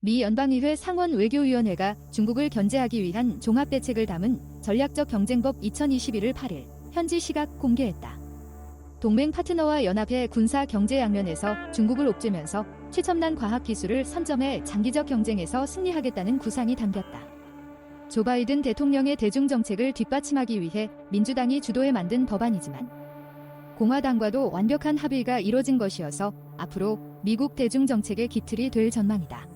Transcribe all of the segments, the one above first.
미 연방의회 상원 외교위원회가 중국을 견제하기 위한 종합대책을 담은 전략적 경쟁법 2021을 8일 현지 시각 공개했다. 동맹 파트너와 연합해 군사 경제 양면에서 중국을 옥죄면서 최첨단 과학기술을 선점해 장기적 경쟁에서 승리하겠다는 구상이 담겼다. 조 바이든 대통령의 대중정책을 뒷받침하기 위해 민주당이 주도해 만든 법안이지만 공화당과도 완벽한 합의가 이뤄진 것이어서 앞으로 미국 대중정책의 기틀이 될 전망이다.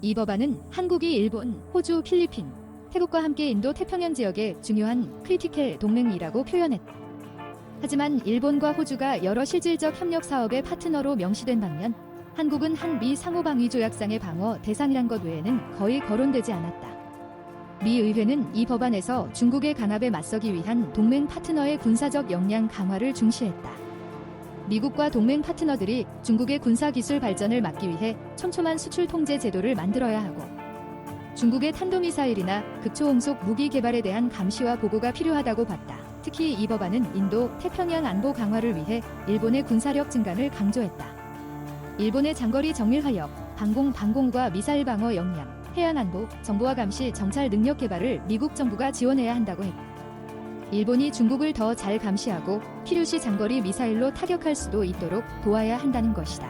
이 법안은 한국이 일본, 호주, 필리핀, 태국과 함께 인도-태평양 지역의 중요한 크리티컬 동맹이라고 표현했다. 하지만 일본과 호주가 여러 실질적 협력 사업의 파트너로 명시된 반면 한국은 한미 상호방위조약상의 방어 대상이란 것 외에는 거의 거론되지 않았다. 미 의회는 이 법안에서 중국의 강압에 맞서기 위한 동맹 파트너의 군사적 역량 강화를 중시했다. 미국과 동맹 파트너들이 중국의 군사기술 발전을 막기 위해 촘촘한 수출 통제 제도를 만들어야 하고 중국의 탄도미사일이나 극초음속 무기 개발에 대한 감시와 보고가 필요하다고 봤다. 특히 이 법안은 인도, 태평양 안보 강화를 위해 일본의 군사력 증강을 강조했다. 일본의 장거리 정밀 화력, 방공과 미사일 방어 역량, 해양 안보, 정보화 감시, 정찰 능력 개발을 미국 정부가 지원해야 한다고 했다. 일본이 중국을 더 잘 감시하고 필요시 장거리 미사일로 타격할 수도 있도록 도와야 한다는 것이다.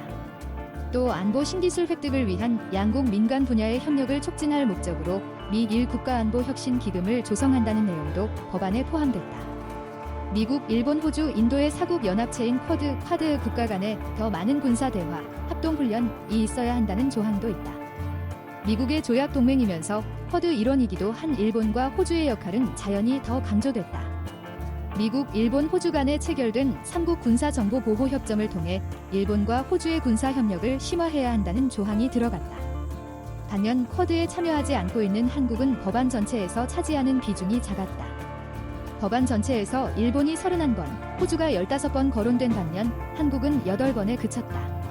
또 안보 신기술 획득을 위한 양국 민간 분야의 협력을 촉진할 목적으로 미-일 국가안보혁신기금을 조성한다는 내용도 법안에 포함됐다. 미국, 일본, 호주, 인도의 사국 연합체인 쿼드 국가 간에 더 많은 군사 대화, 합동훈련이 있어야 한다는 조항도 있다. 미국의 조약 동맹이면서 쿼드 일원이기도 한 일본과 호주의 역할은 자연히 더 강조됐다. 미국, 일본, 호주 간에 체결된 3국 군사정보보호협정을 통해 일본과 호주의 군사협력을 심화해야 한다는 조항이 들어갔다. 반면 쿼드에 참여하지 않고 있는 한국은 법안 전체에서 차지하는 비중이 작았다. 법안 전체에서 일본이 31번, 호주가 15번 거론된 반면 한국은 8번에 그쳤다.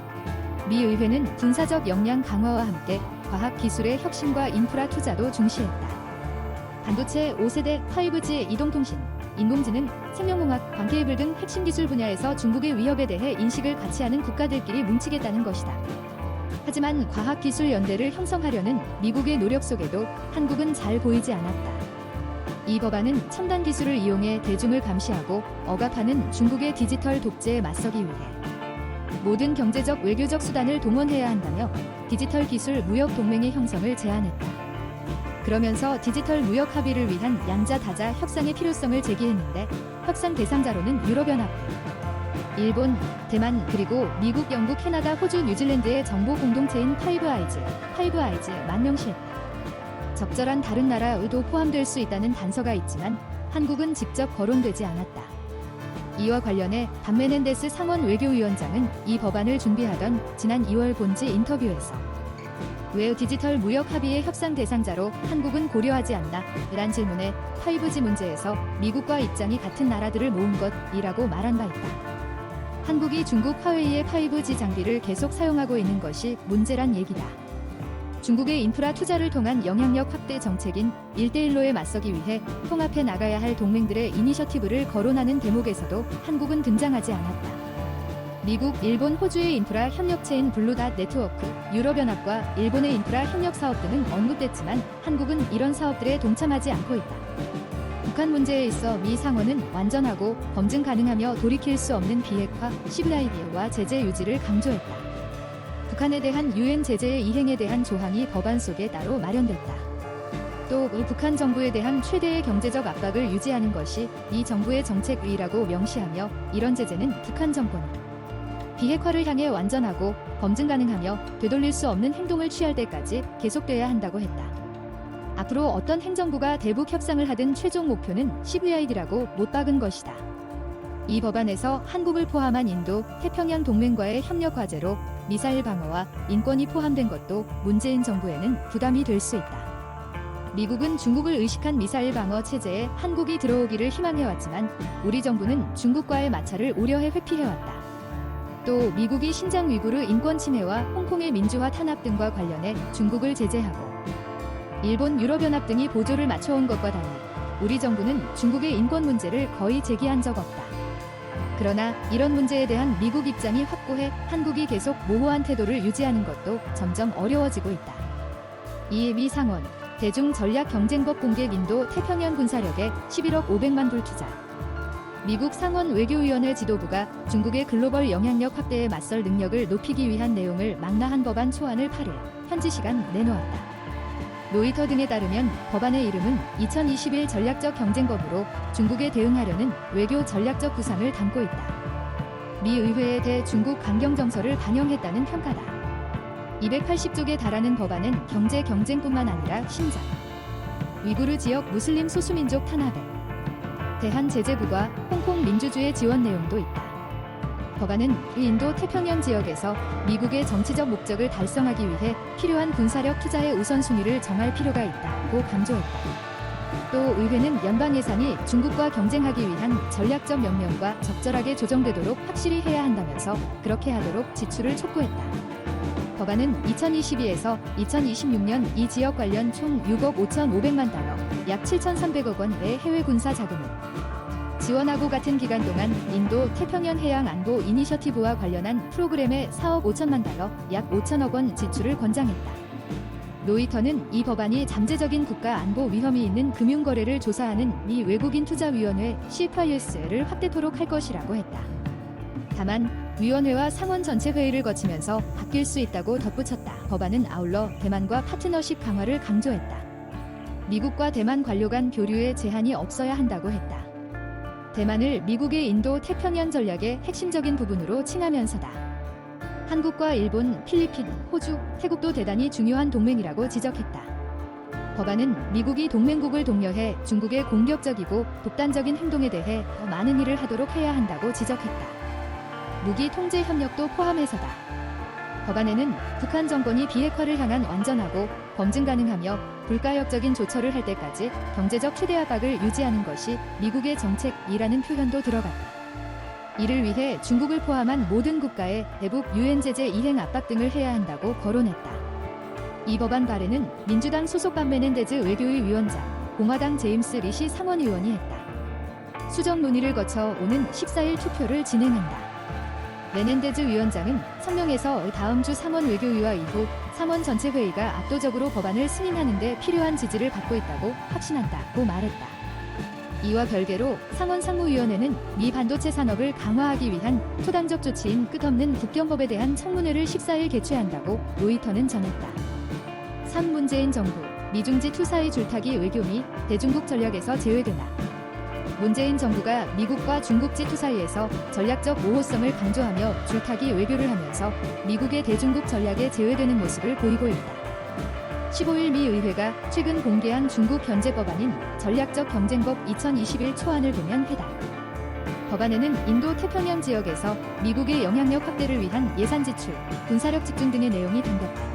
미 의회는 군사적 역량 강화와 함께 과학기술의 혁신과 인프라 투자도 중시했다. 반도체 5세대, 5G, 이동통신, 인공지능, 생명공학, 광케이블 등 핵심 기술 분야에서 중국의 위협에 대해 인식을 같이 하는 국가들끼리 뭉치겠다는 것이다. 하지만 과학기술연대를 형성하려는 미국의 노력 속에도 한국은 잘 보이지 않았다. 이 법안은 첨단 기술을 이용해 대중을 감시하고 억압하는 중국의 디지털 독재에 맞서기 위해 모든 경제적 외교적 수단을 동원해야 한다며 디지털 기술 무역 동맹의 형성을 제안했다. 그러면서 디지털 무역 합의를 위한 양자 다자 협상의 필요성을 제기했는데 협상 대상자로는 유럽연합, 일본, 대만 그리고 미국, 영국, 캐나다, 호주, 뉴질랜드의 정보 공동체인 파이브아이즈만 명시했다. 적절한 다른 나라도 포함될 수 있다는 단서가 있지만 한국은 직접 거론되지 않았다. 이와 관련해 반 메넨데스 상원 외교위원장은 이 법안을 준비하던 지난 2월 본지 인터뷰에서 왜 디지털 무역 합의의 협상 대상자로 한국은 고려하지 않나? 이란 질문에 5G 문제에서 미국과 입장이 같은 나라들을 모은 것이라고 말한 바 있다. 한국이 중국 화웨이의 5G 장비를 계속 사용하고 있는 것이 문제란 얘기다. 중국의 인프라 투자를 통한 영향력 확대 정책인 1대1로에 맞서기 위해 통합해 나가야 할 동맹들의 이니셔티브를 거론하는 대목에서도 한국은 등장하지 않았다. 미국, 일본, 호주의 인프라 협력체인 블루닷 네트워크, 유럽연합과 일본의 인프라 협력 사업 등은 언급됐지만 한국은 이런 사업들에 동참하지 않고 있다. 북한 문제에 있어 미 상원은 완전하고 검증 가능하며 돌이킬 수 없는 비핵화, CVI와 제재 유지를 강조했다. 북한에 대한 유엔 제재의 이행에 대한 조항이 법안 속에 따로 마련됐다. 또 북한 정부에 대한 최대의 경제적 압박을 유지하는 것이 이 정부의 정책이라고 명시하며 이런 제재는 북한 정권이 비핵화를 향해 완전하고 검증 가능하며 되돌릴 수 없는 행동을 취할 때까지 계속돼야 한다고 했다. 앞으로 어떤 행정부가 대북 협상을 하든 최종 목표는 CVID라고 못 박은 것이다. 이 법안에서 한국을 포함한 인도, 태평양 동맹과의 협력 과제로 미사일 방어와 인권이 포함된 것도 문재인 정부에는 부담이 될 수 있다. 미국은 중국을 의식한 미사일 방어 체제에 한국이 들어오기를 희망해왔지만 우리 정부는 중국과의 마찰을 우려해 회피해왔다. 또 미국이 신장 위구르 인권 침해와 홍콩의 민주화 탄압 등과 관련해 중국을 제재하고 일본, 유럽연합 등이 보조를 맞춰온 것과 달리 우리 정부는 중국의 인권 문제를 거의 제기한 적 없다. 그러나 이런 문제에 대한 미국 입장이 확고해 한국이 계속 모호한 태도를 유지하는 것도 점점 어려워지고 있다. 이에 미 상원 대중전략경쟁법 공개 인도 태평양 군사력에 11억 500만 불 투자. 미국 상원 외교위원회 지도부가 중국의 글로벌 영향력 확대에 맞설 능력을 높이기 위한 내용을 망라한 법안 초안을 8일 현지 시간 내놓았다. 로이터 등에 따르면 법안의 이름은 2021 전략적 경쟁법으로 중국에 대응하려는 외교 전략적 구상을 담고 있다. 미 의회에 대중국 강경 정서를 반영했다는 평가다. 280쪽에 달하는 법안은 경제 경쟁뿐만 아니라 신장, 위구르 지역 무슬림 소수민족 탄압에 대한 제재부과 홍콩 민주주의 지원 내용도 있다. 법안은 인도 태평양 지역에서 미국의 정치적 목적을 달성하기 위해 필요한 군사력 투자의 우선순위를 정할 필요가 있다고 강조했다. 또 의회는 연방 예산이 중국과 경쟁하기 위한 전략적 명령과 적절하게 조정되도록 확실히 해야 한다면서 그렇게 하도록 지출을 촉구했다. 법안은 2022에서 2026년 이 지역 관련 총 6억 5,500만 달러, 약 7,300억 원의 해외 군사 자금을 지원하고 같은 기간 동안 인도 태평양 해양 안보 이니셔티브와 관련한 프로그램에 4억 5천만 달러, 약 5천억 원 지출을 권장했다. 로이터는 이 법안이 잠재적인 국가 안보 위험이 있는 금융거래를 조사하는 미 외국인 투자위원회 CFIUS를 확대토록 할 것이라고 했다. 다만 위원회와 상원 전체 회의를 거치면서 바뀔 수 있다고 덧붙였다. 법안은 아울러 대만과 파트너십 강화를 강조했다. 미국과 대만 관료 간 교류에 제한이 없어야 한다고 했다. 대만을 미국의 인도 태평양 전략의 핵심적인 부분으로 칭하면서다. 한국과 일본, 필리핀, 호주, 태국도 대단히 중요한 동맹이라고 지적했다. 법안은 미국이 동맹국을 독려해 중국의 공격적이고 독단적인 행동에 대해 더 많은 일을 하도록 해야 한다고 지적했다. 무기 통제 협력도 포함해서다. 법안에는 북한 정권이 비핵화를 향한 완전하고 검증 가능하며 불가역적인 조처를 할 때까지 경제적 최대 압박을 유지하는 것이 미국의 정책이라는 표현도 들어갔다. 이를 위해 중국을 포함한 모든 국가에 대북 유엔 제재 이행 압박 등을 해야 한다고 거론했다. 이 법안 발의는 민주당 소속 반메넨데즈 외교위 위원장, 공화당 제임스 리시 상원 의원이 했다. 수정 논의를 거쳐 오는 14일 투표를 진행한다. 메넨데즈 위원장은 성명에서 다음 주 상원 외교위와 이후 상원 전체 회의가 압도적으로 법안을 승인하는 데 필요한 지지를 받고 있다고 확신한다고 말했다. 이와 별개로 상원 상무위원회는 미 반도체 산업을 강화하기 위한 초당적 조치인 끝없는 국경법에 대한 청문회를 14일 개최한다고 로이터는 전했다. 3. 문재인 정부, 미중지 투사의 줄타기 외교 미 대중국 전략에서 제외되나. 문재인 정부가 미국과 중국지 투사이에서 전략적 모호성을 강조하며 줄타기 외교를 하면서 미국의 대중국 전략에 제외되는 모습을 보이고 있다. 15일 미 의회가 최근 공개한 중국 견제 법안인 전략적 경쟁법 2021 초안을 보면 해당 법안에는 인도 태평양 지역에서 미국의 영향력 확대를 위한 예산 지출, 군사력 집중 등의 내용이 담겼다.